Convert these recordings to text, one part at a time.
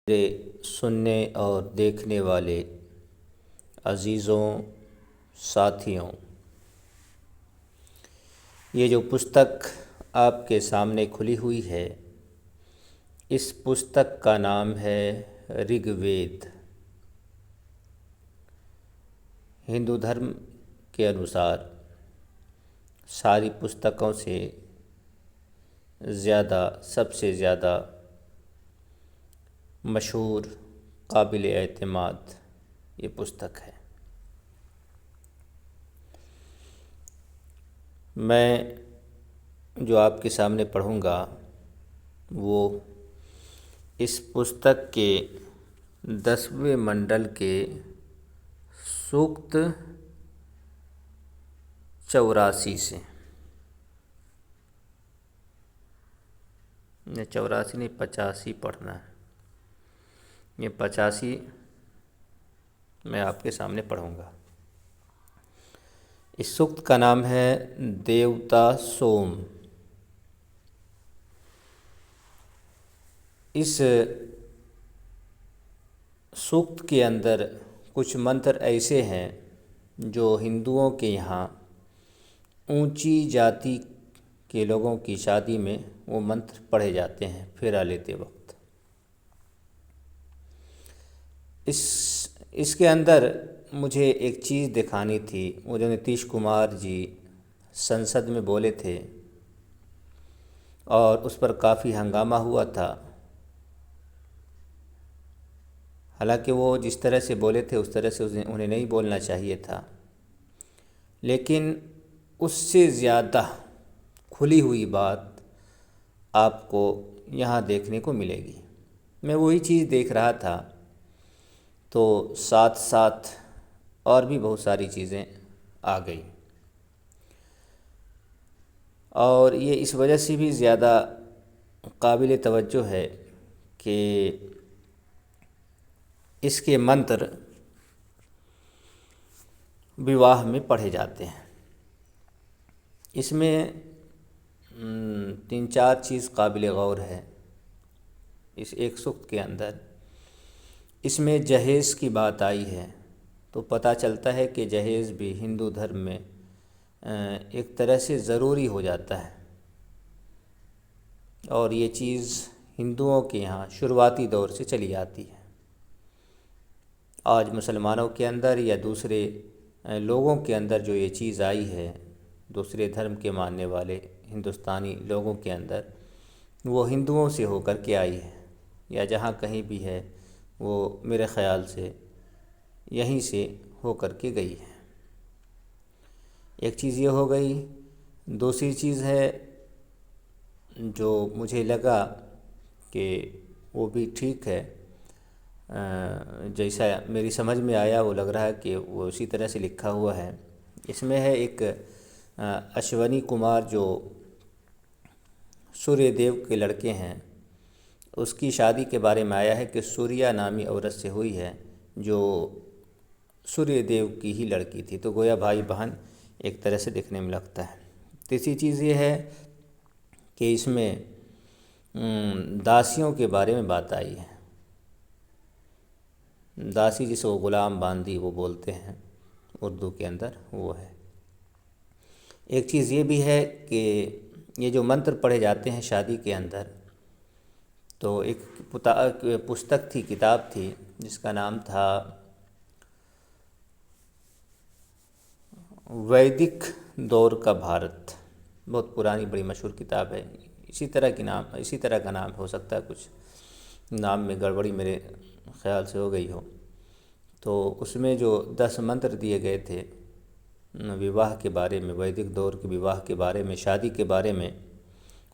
मेरे सुनने और देखने वाले अज़ीज़ों, साथियों, ये जो पुस्तक आपके सामने खुली हुई है, इस पुस्तक का नाम है ऋग्वेद। हिंदू धर्म के अनुसार सारी पुस्तकों से सबसे ज़्यादा मशहूर, काबिल एतमाद ये पुस्तक है। मैं जो आपके सामने पढ़ूँगा वो इस पुस्तक के 10वें मंडल के सूक्त 84 से, 84 नहीं 85 पढ़ना है। ये 85 मैं आपके सामने पढ़ूँगा। इस सूक्त का नाम है देवता सोम। इस सूक्त के अंदर कुछ मंत्र ऐसे हैं जो हिंदुओं के यहाँ ऊंची जाति के लोगों की शादी में वो मंत्र पढ़े जाते हैं फेरा लेते वक्त। इसके अंदर मुझे एक चीज़ दिखानी थी। वो जो नीतीश कुमार जी संसद में बोले थे और उस पर काफ़ी हंगामा हुआ था। हालांकि वो जिस तरह से बोले थे उस तरह से उन्हें नहीं बोलना चाहिए था, लेकिन उससे ज़्यादा खुली हुई बात आपको यहाँ देखने को मिलेगी। मैं वही चीज़ देख रहा था तो साथ साथ और भी बहुत सारी चीज़ें आ गई, और ये इस वजह से भी ज़्यादा काबिल तवज्जो है कि इसके मंत्र विवाह में पढ़े जाते हैं। इसमें 3-4 चीज़ काबिल गौर है इस एक सूक्त के अंदर। इसमें जहेज़ की बात आई है तो पता चलता है कि जहेज़ भी हिंदू धर्म में एक तरह से ज़रूरी हो जाता है, और ये चीज़ हिंदुओं के यहाँ शुरुआती दौर से चली आती है। आज मुसलमानों के अंदर या दूसरे लोगों के अंदर जो ये चीज़ आई है, दूसरे धर्म के मानने वाले हिंदुस्तानी लोगों के अंदर, वो हिंदुओं से होकर के आई है, या जहाँ कहीं भी है वो मेरे ख़याल से यहीं से होकर के गई है। एक चीज़ ये हो गई। दूसरी चीज़ है जो मुझे लगा कि वो भी ठीक है, जैसा मेरी समझ में आया वो लग रहा है कि वो उसी तरह से लिखा हुआ है। इसमें है एक अश्वनी कुमार जो सूर्य देव के लड़के हैं, उसकी शादी के बारे में आया है कि सूर्या नामी औरत से हुई है जो सूर्य देव की ही लड़की थी। तो गोया भाई बहन एक तरह से दिखने में लगता है। तीसरी चीज़ ये है कि इसमें दासियों के बारे में बात आई है। दासी जिसको ग़ुलाम बांदी वो बोलते हैं उर्दू के अंदर, वो है। एक चीज़ ये भी है कि ये जो मंत्र पढ़े जाते हैं शादी के अंदर, तो एक पुस्तक थी, किताब थी जिसका नाम था वैदिक दौर का भारत। बहुत पुरानी बड़ी मशहूर किताब है। इसी तरह का नाम हो सकता है, कुछ नाम में गड़बड़ी मेरे ख़्याल से हो गई हो। तो उसमें जो 10 मंत्र दिए गए थे विवाह के बारे में, वैदिक दौर के विवाह के बारे में, शादी के बारे में,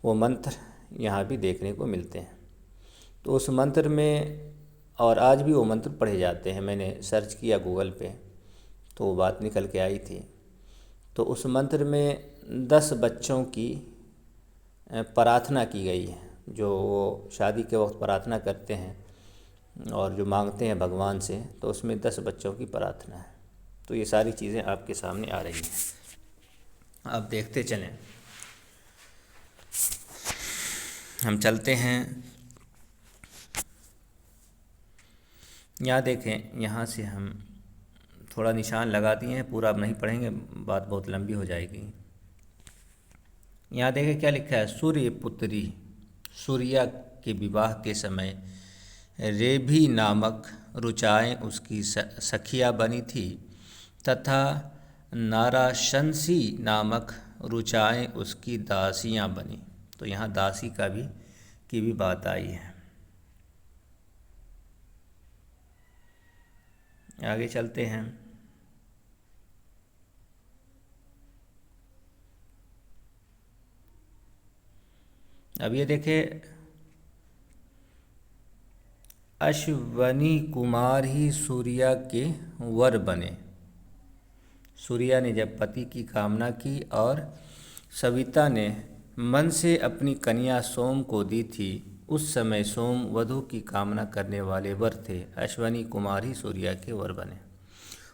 वो मंत्र यहाँ भी देखने को मिलते हैं। तो उस मंत्र में, और आज भी वो मंत्र पढ़े जाते हैं। मैंने सर्च किया गूगल पे तो वो बात निकल के आई थी। तो उस मंत्र में 10 बच्चों की प्रार्थना की गई है, जो वो शादी के वक्त प्रार्थना करते हैं और जो मांगते हैं भगवान से, तो उसमें 10 बच्चों की प्रार्थना है। तो ये सारी चीज़ें आपके सामने आ रही हैं, आप देखते चलें। हम चलते हैं यहाँ देखें, यहाँ से हम थोड़ा निशान लगा दिए हैं, पूरा अब नहीं पढ़ेंगे, बात बहुत लंबी हो जाएगी। यहाँ देखें क्या लिखा है, सूर्य पुत्री सूर्या के विवाह के समय रेभी नामक ऋचाएँ उसकी सखिया बनी थी तथा नाराशंसी नामक ऋचाएँ उसकी दासियाँ बनी। तो यहाँ दासी की भी बात आई है। आगे चलते हैं। अब ये देखें, अश्वनी कुमार ही सूर्या के वर बने। सूर्या ने जब पति की कामना की और सविता ने मन से अपनी कन्या सोम को दी थी, उस समय सोम वधू की कामना करने वाले वर थे। अश्वनी कुमार ही सूर्या के वर बने।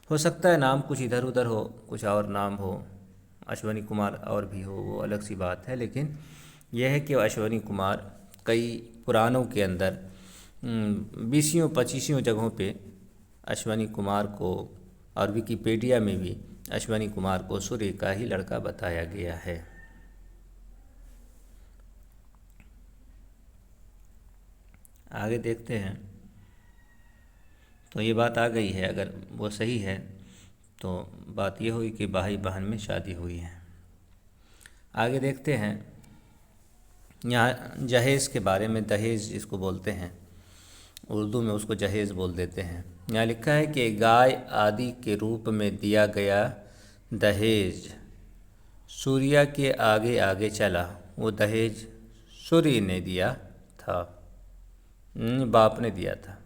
हो सकता है नाम कुछ इधर उधर हो, कुछ और नाम हो, अश्वनी कुमार और भी हो, वो अलग सी बात है, लेकिन यह है कि अश्वनी कुमार कई पुराणों के अंदर 20-25 जगहों पे अश्वनी कुमार को, और विकिपीडिया में भी अश्वनी कुमार को सूर्य का ही लड़का बताया गया है। आगे देखते हैं। तो ये बात आ गई है, अगर वो सही है तो बात ये हुई कि भाई बहन में शादी हुई है। आगे देखते हैं। यहाँ जहेज़ के बारे में, दहेज जिसको बोलते हैं, उर्दू में उसको जहेज़ बोल देते हैं। यहाँ लिखा है कि गाय आदि के रूप में दिया गया दहेज सूर्या के आगे आगे चला। वो दहेज सूर्य ने दिया था, बाप ने दिया था।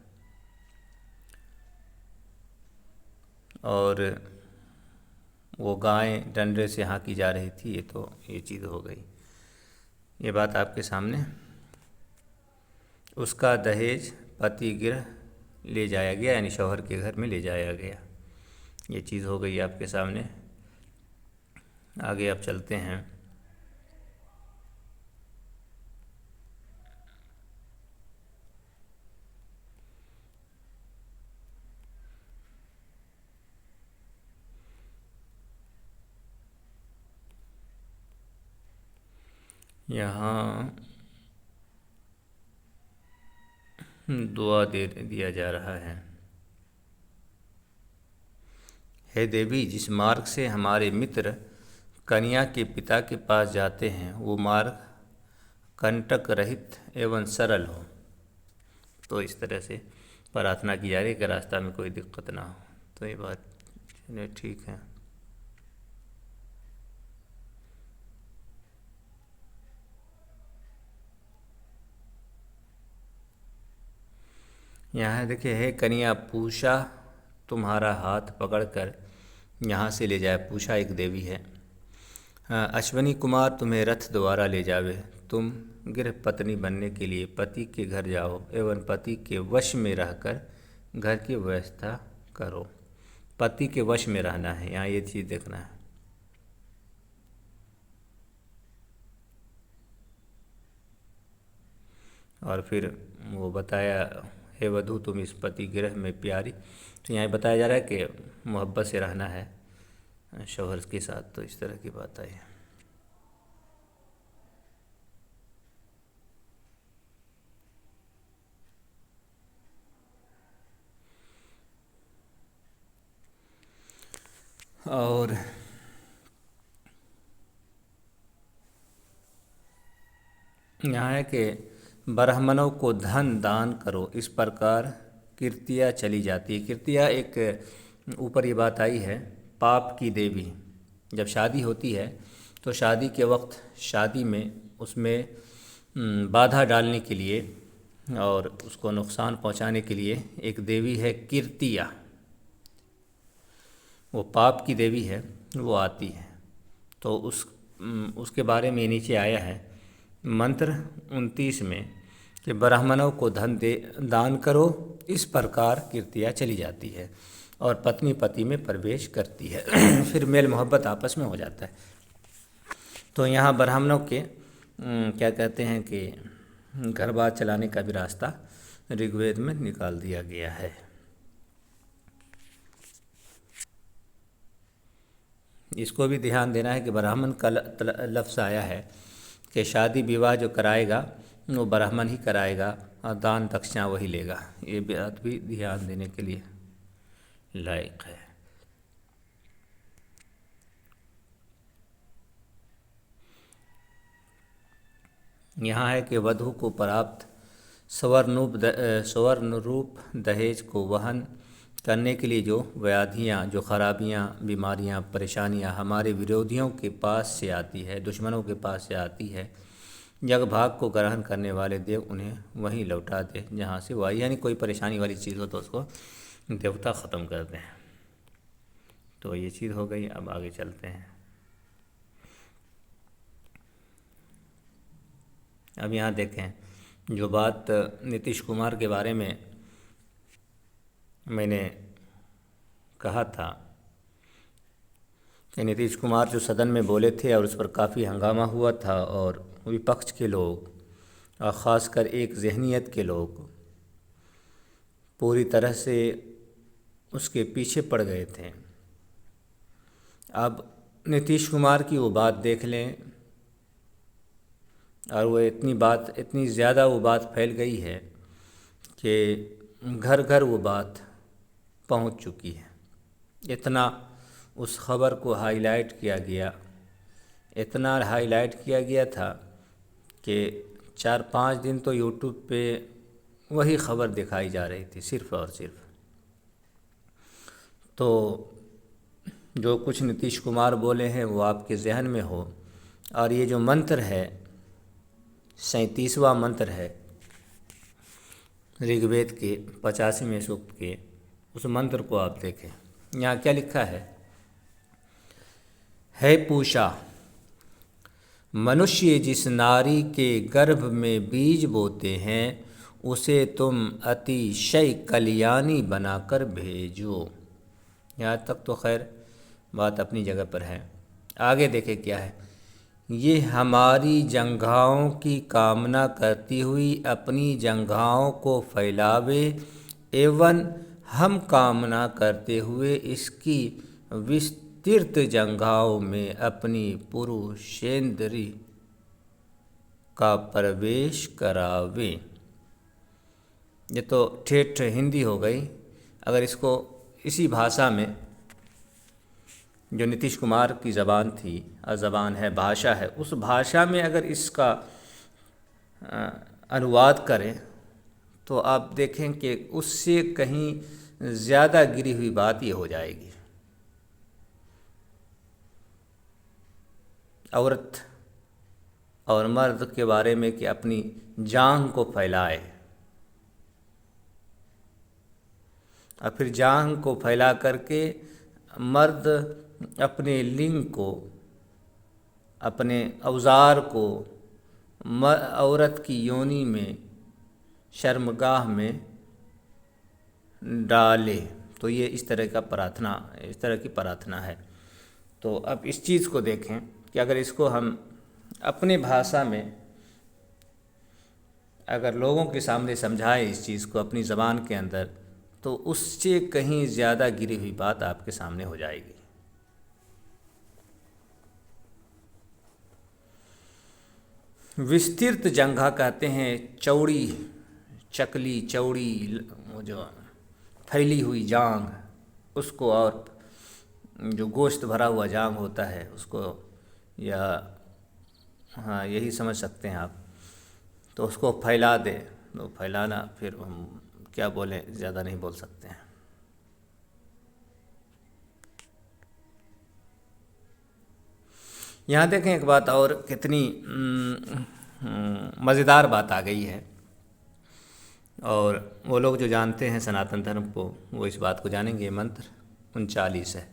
और वो गाय डंडे से हाँकी जा रही थी, ये चीज़ हो गई। ये बात आपके सामने। उसका दहेज पति गृह ले जाया गया, यानी शौहर के घर में ले जाया गया। ये चीज़ हो गई आपके सामने। आगे आप चलते हैं। यहाँ दुआ दे दिया जा रहा है। हे देवी, जिस मार्ग से हमारे मित्र कन्या के पिता के पास जाते हैं वो मार्ग कंटक रहित एवं सरल हो। तो इस तरह से प्रार्थना की जा रही है कि रास्ता में कोई दिक्कत ना हो। तो ये बात ठीक है। यहाँ देखिए, हे कन्या, पूषा तुम्हारा हाथ पकड़कर यहाँ से ले जाए। पूषा एक देवी है। अश्वनी कुमार तुम्हें रथ द्वारा ले जावे। तुम गृह पत्नी बनने के लिए पति के घर जाओ एवं पति के वश में रहकर घर की व्यवस्था करो। पति के वश में रहना है, यहाँ ये चीज़ देखना है। और फिर वो बताया, हे वधू तुम इस पति गृह में प्यारी। तो यहाँ बताया जा रहा है कि मोहब्बत से रहना है शौहर के साथ। तो इस तरह की बात आई। और यहाँ है कि ब्राह्मणों को धन दान करो, इस प्रकार कीर्तिया चली जाती है। कीर्तिया एक ऊपर ये बात आई है, पाप की देवी। जब शादी होती है तो शादी के वक्त, शादी में उसमें बाधा डालने के लिए और उसको नुकसान पहुंचाने के लिए एक देवी है कीर्तिया। वो पाप की देवी है, वो आती है। तो उसके बारे में नीचे आया है मंत्र 29 में कि ब्राह्मणों को धन दान करो, इस प्रकार कीर्तियाँ चली जाती है और पत्नी पति में प्रवेश करती है। फिर मेल मोहब्बत आपस में हो जाता है। तो यहाँ ब्राह्मणों के क्या कहते हैं कि घर बार चलाने का भी रास्ता ऋग्वेद में निकाल दिया गया है। इसको भी ध्यान देना है कि ब्राह्मण का लफ्ज़ आया है कि शादी विवाह जो कराएगा वो ब्राह्मण ही कराएगा और दान दक्षिणा वही लेगा। ये बात भी ध्यान देने के लिए लायक है। यहाँ है कि वधू को प्राप्त स्वर्ण रूप दहेज को वहन करने के लिए जो व्याधियाँ, जो खराबियाँ, बीमारियाँ, परेशानियाँ हमारे विरोधियों के पास से आती है, दुश्मनों के पास से आती है, जग भाग को ग्रहण करने वाले देव उन्हें वहीं लौटा दे जहाँ से वो आई। यानी कोई परेशानी वाली चीज़ हो तो उसको देवता ख़त्म कर दें। तो ये चीज़ हो गई। अब आगे चलते हैं। अब यहाँ देखें, जो बात नीतीश कुमार के बारे में मैंने कहा था कि नीतीश कुमार जो सदन में बोले थे और उस पर काफ़ी हंगामा हुआ था और विपक्ष के लोग और ख़ासकर एक ज़हनियत के लोग पूरी तरह से उसके पीछे पड़ गए थे। अब नीतीश कुमार की वो बात देख लें, और वो इतनी ज़्यादा वो बात फैल गई है कि घर घर वो बात पहुंच चुकी है। इतना उस खबर को हाईलाइट किया गया, इतना हाईलाइट किया गया था कि 4-5 दिन तो यूट्यूब पे वही खबर दिखाई जा रही थी सिर्फ़ और सिर्फ। तो जो कुछ नीतीश कुमार बोले हैं वो आपके जहन में हो, और ये जो मंत्र है 37वां मंत्र है ऋग्वेद के 85वें सूक्त के, उस मंत्र को आप देखें। यहाँ क्या लिखा है पूषा, मनुष्य जिस नारी के गर्भ में बीज बोते हैं उसे तुम अतिशय कल्याणी बनाकर भेजो। यहाँ तक तो खैर बात अपनी जगह पर है। आगे देखें क्या है, ये हमारी जंघाओं की कामना करती हुई अपनी जंघाओं को फैलावे एवं हम कामना करते हुए इसकी विस्तृत जंघाओं में अपनी पुरुषेंद्री का प्रवेश करावे। ये तो ठेठ हिंदी हो गई। अगर इसको इसी भाषा में, जो नीतीश कुमार की ज़बान थी, ज़बान है, भाषा है, उस भाषा में अगर इसका अनुवाद करें तो आप देखें कि उससे कहीं ज़्यादा गिरी हुई बात ये हो जाएगी। औरत और मर्द के बारे में कि अपनी जांघ को फैलाए, और फिर जांघ को फैला करके मर्द अपने लिंग को, अपने औजार को औरत की योनि में, शर्मगाह में डाले। तो ये इस तरह की प्रार्थना है। तो अब इस चीज़ को देखें कि अगर इसको हम अपने भाषा में अगर लोगों के सामने समझाएं इस चीज़ को अपनी ज़बान के अंदर, तो उससे कहीं ज़्यादा गिरी हुई बात आपके सामने हो जाएगी। विस्तृत जंघा कहते हैं चौड़ी, चकली चौड़ी, वो जो फैली हुई जांघ, उसको, और जो गोश्त भरा हुआ जांघ होता है उसको, या हाँ यही समझ सकते हैं आप, तो उसको फैला दे। तो फैलाना, फिर हम क्या बोलें, ज़्यादा नहीं बोल सकते हैं। यहाँ देखें एक बात और, कितनी मज़ेदार बात आ गई है, और वो लोग जो जानते हैं सनातन धर्म को वो इस बात को जानेंगे। मंत्र 39 है।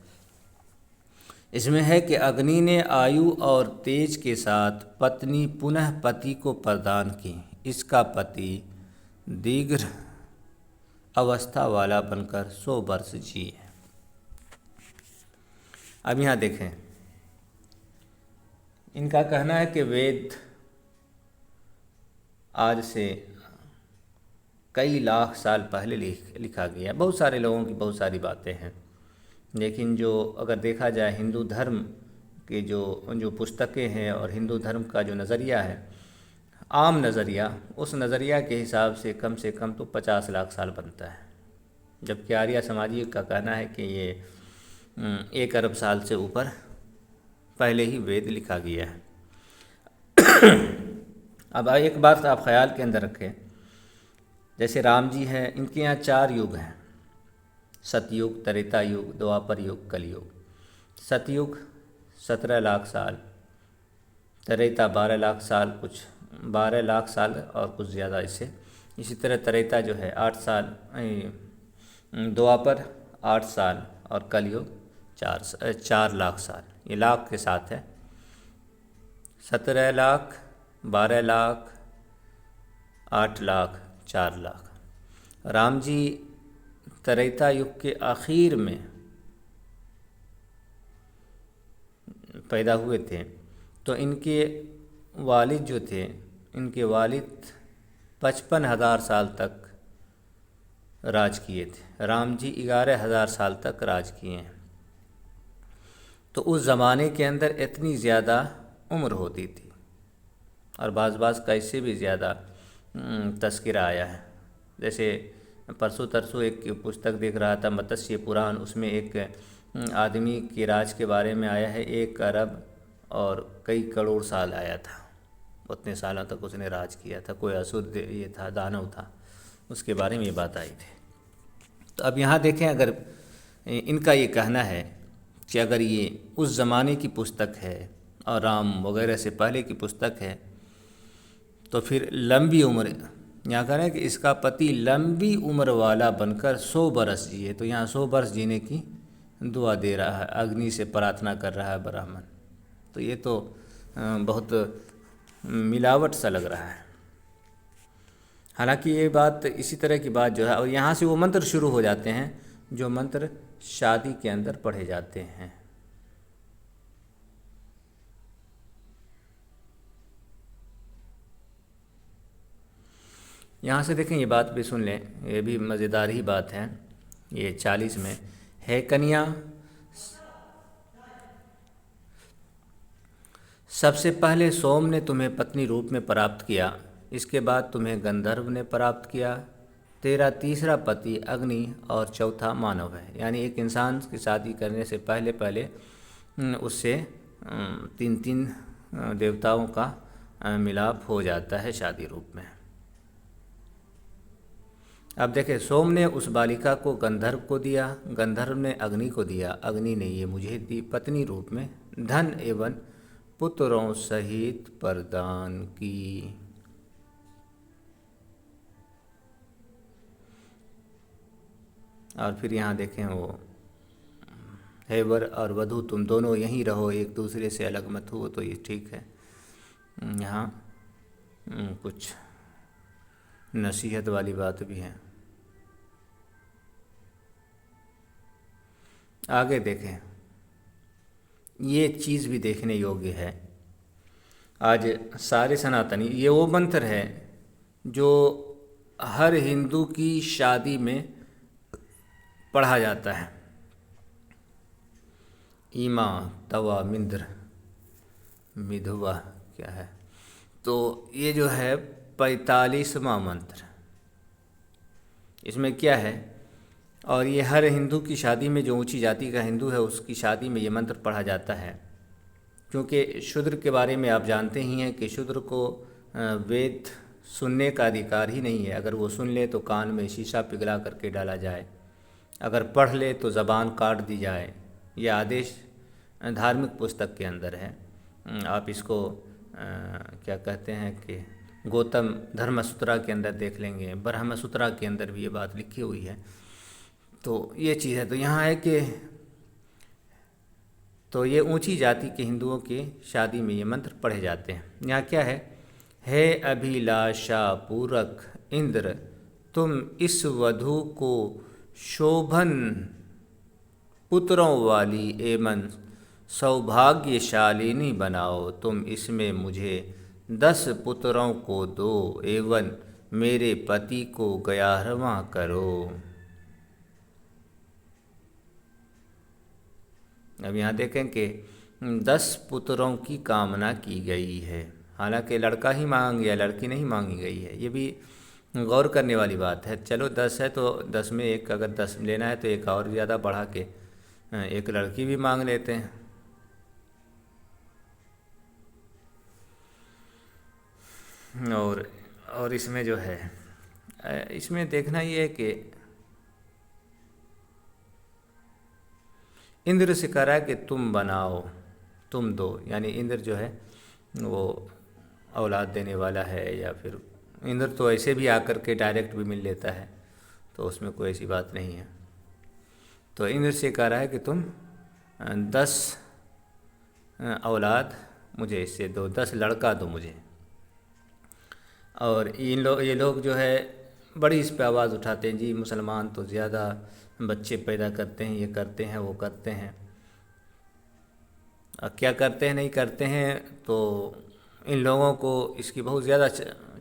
इसमें है कि अग्नि ने आयु और तेज के साथ पत्नी पुनः पति को प्रदान की। इसका पति दीर्घ अवस्था वाला बनकर 100 वर्ष जिए। अब यहाँ देखें, इनका कहना है कि वेद आज से कई लाख साल पहले लिखा गया। बहुत सारे लोगों की बहुत सारी बातें हैं, लेकिन जो अगर देखा जाए हिंदू धर्म के जो जो पुस्तकें हैं और हिंदू धर्म का जो नज़रिया है, आम नज़रिया, उस नज़रिया के हिसाब से कम तो 50 लाख साल बनता है, जबकि आर्य समाजी का कहना है कि ये 1 अरब साल से ऊपर पहले ही वेद लिखा गया है। अब एक बात आप ख्याल के अंदर रखें, जैसे राम जी हैं, इनके यहाँ 4 युग हैं, सतयुग, त्रेता युग, द्वापर युग, कलयुग। सतयुग 17 लाख साल, त्रेता 12 लाख साल, कुछ 12 लाख साल और कुछ ज़्यादा इससे। इसी तरह त्रेता जो है 8 साल, द्वापर 8 साल और कलयुग 4 लाख साल। ये लाख के साथ है। 17 लाख, 12 लाख, 8 लाख, 4 लाख। राम जी त्रेता युग के आखिर में पैदा हुए थे, तो इनके वालिद जो थे, इनके वालिद 55,000 साल तक राज किए थे। राम जी 11,000 साल तक राज किए हैं। तो उस ज़माने के अंदर इतनी ज़्यादा उम्र होती थी, और बाज़ का इससे भी ज़्यादा तज़किरा आया है। जैसे परसों तरसों एक पुस्तक देख रहा था, मत्स्य पुराण, उसमें एक आदमी के राज के बारे में आया है, 1 अरब और कई करोड़ साल आया था, उतने सालों तक उसने राज किया था। कोई असुर ये था, दानव था, उसके बारे में ये बात आई थी। तो अब यहाँ देखें, अगर इनका ये कहना है कि अगर ये उस ज़माने की पुस्तक है और राम वगैरह से पहले की पुस्तक है, तो फिर लंबी उम्र, यहाँ कह रहे हैं कि इसका पति लंबी उम्र वाला बनकर 100 बरस जिए। तो यहाँ 100 बरस जीने की दुआ दे रहा है, अग्नि से प्रार्थना कर रहा है ब्राह्मण। तो ये तो बहुत मिलावट सा लग रहा है। हालांकि ये बात, इसी तरह की बात जो है, और यहाँ से वो मंत्र शुरू हो जाते हैं जो मंत्र शादी के अंदर पढ़े जाते हैं। यहाँ से देखें, ये बात भी सुन लें, ये भी मज़ेदार ही बात है। ये 40 में है, कन्या सबसे पहले सोम ने तुम्हें पत्नी रूप में प्राप्त किया, इसके बाद तुम्हें गंधर्व ने प्राप्त किया, तेरा तीसरा पति अग्नि और चौथा मानव है। यानी एक इंसान की शादी करने से पहले पहले उससे 3 देवताओं का मिलाप हो जाता है शादी रूप में। अब देखें, सोम ने उस बालिका को गंधर्व को दिया, गंधर्व ने अग्नि को दिया, अग्नि ने ये मुझे दी पत्नी रूप में, धन एवं पुत्रों सहित प्रदान की। और फिर यहाँ देखें, वो हे वर और वधू, तुम दोनों यहीं रहो, एक दूसरे से अलग मत हो। तो ये ठीक है। यहाँ कुछ नसीहत वाली बात भी है। आगे देखें, ये चीज़ भी देखने योग्य है। आज सारे सनातनी, ये वो मंत्र है जो हर हिंदू की शादी में पढ़ा जाता है। ईमा तवा मिंद्र मिधुवा क्या है, तो ये जो है 45वां मंत्र, इसमें क्या है, और ये हर हिंदू की शादी में, जो ऊंची जाति का हिंदू है उसकी शादी में ये मंत्र पढ़ा जाता है। क्योंकि शूद्र के बारे में आप जानते ही हैं कि शूद्र को वेद सुनने का अधिकार ही नहीं है। अगर वो सुन ले तो कान में शीशा पिघला करके डाला जाए, अगर पढ़ ले तो ज़बान काट दी जाए। यह आदेश धार्मिक पुस्तक के अंदर है। आप इसको क्या कहते हैं कि गौतम धर्मसूत्रा के अंदर देख लेंगे, ब्रह्मसूत्रा के अंदर भी ये बात लिखी हुई है। तो ये चीज़ है। तो यहाँ है कि तो ये ऊंची जाति के हिंदुओं की शादी में ये मंत्र पढ़े जाते हैं। यहाँ क्या है, हे अभिलाषा पूरक इंद्र, तुम इस वधू को शोभन पुत्रों वाली एवं सौभाग्यशालिनी बनाओ। तुम इसमें मुझे 10 पुत्रों को दो एवं मेरे पति को 11वां करो। अब यहाँ देखें कि 10 पुत्रों की कामना की गई है, हालांकि लड़का ही मांगा गया, लड़की नहीं मांगी गई है। ये भी गौर करने वाली बात है। चलो 10 है तो 10 में एक, अगर 10 लेना है तो एक और ज़्यादा बढ़ा के एक लड़की भी मांग लेते हैं। और इसमें जो है, इसमें देखना ये है कि इंद्र से कह रहा है कि तुम बनाओ, तुम दो, यानी इंद्र जो है वो औलाद देने वाला है। या फिर इंद्र तो ऐसे भी आकर के डायरेक्ट भी मिल लेता है, तो उसमें कोई ऐसी बात नहीं है। तो इंद्र से कह रहा है कि तुम 10 औलाद मुझे इससे दो, 10 लड़का दो मुझे। और ये लोग जो है बड़ी इस पे आवाज़ उठाते हैं, जी मुसलमान तो ज़्यादा बच्चे पैदा करते हैं, ये करते हैं, वो करते हैं। क्या करते हैं नहीं करते हैं, तो इन लोगों को इसकी बहुत ज़्यादा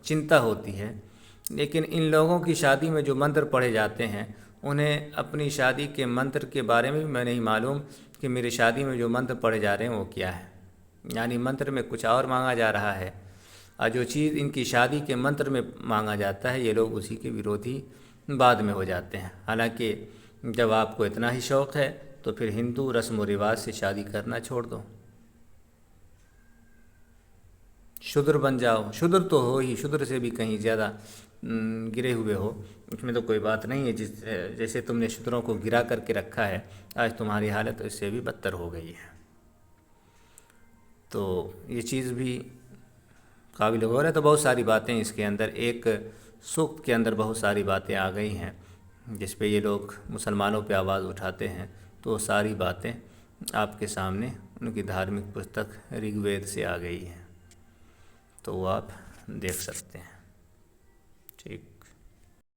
चिंता होती है। लेकिन इन लोगों की शादी में जो मंत्र पढ़े जाते हैं, उन्हें अपनी शादी के मंत्र के बारे में भी मैं नहीं मालूम कि मेरी शादी में जो मंत्र पढ़े जा रहे हैं वो क्या है। यानी मंत्र में कुछ और मांगा जा रहा है, और जो चीज़ इनकी शादी के मंत्र में मांगा जाता है, ये लोग उसी के विरोधी बाद में हो जाते हैं। हालांकि जब आपको इतना ही शौक़ है तो फिर हिंदू रस्म व रिवाज से शादी करना छोड़ दो, शूद्र बन जाओ। शूद्र तो हो ही, शूद्र से भी कहीं ज़्यादा गिरे हुए हो, इसमें तो कोई बात नहीं है। जैसे तुमने शूद्रों को गिरा करके रखा है, आज तुम्हारी हालत इससे भी बदतर हो गई है। तो ये चीज़ भी काबिल गौर है। तो बहुत सारी बातें इसके अंदर, एक सूक्त के अंदर बहुत सारी बातें आ गई हैं जिस पे ये लोग मुसलमानों पे आवाज़ उठाते हैं। तो सारी बातें आपके सामने उनकी धार्मिक पुस्तक ऋग्वेद से आ गई हैं, तो वो आप देख सकते हैं। ठीक।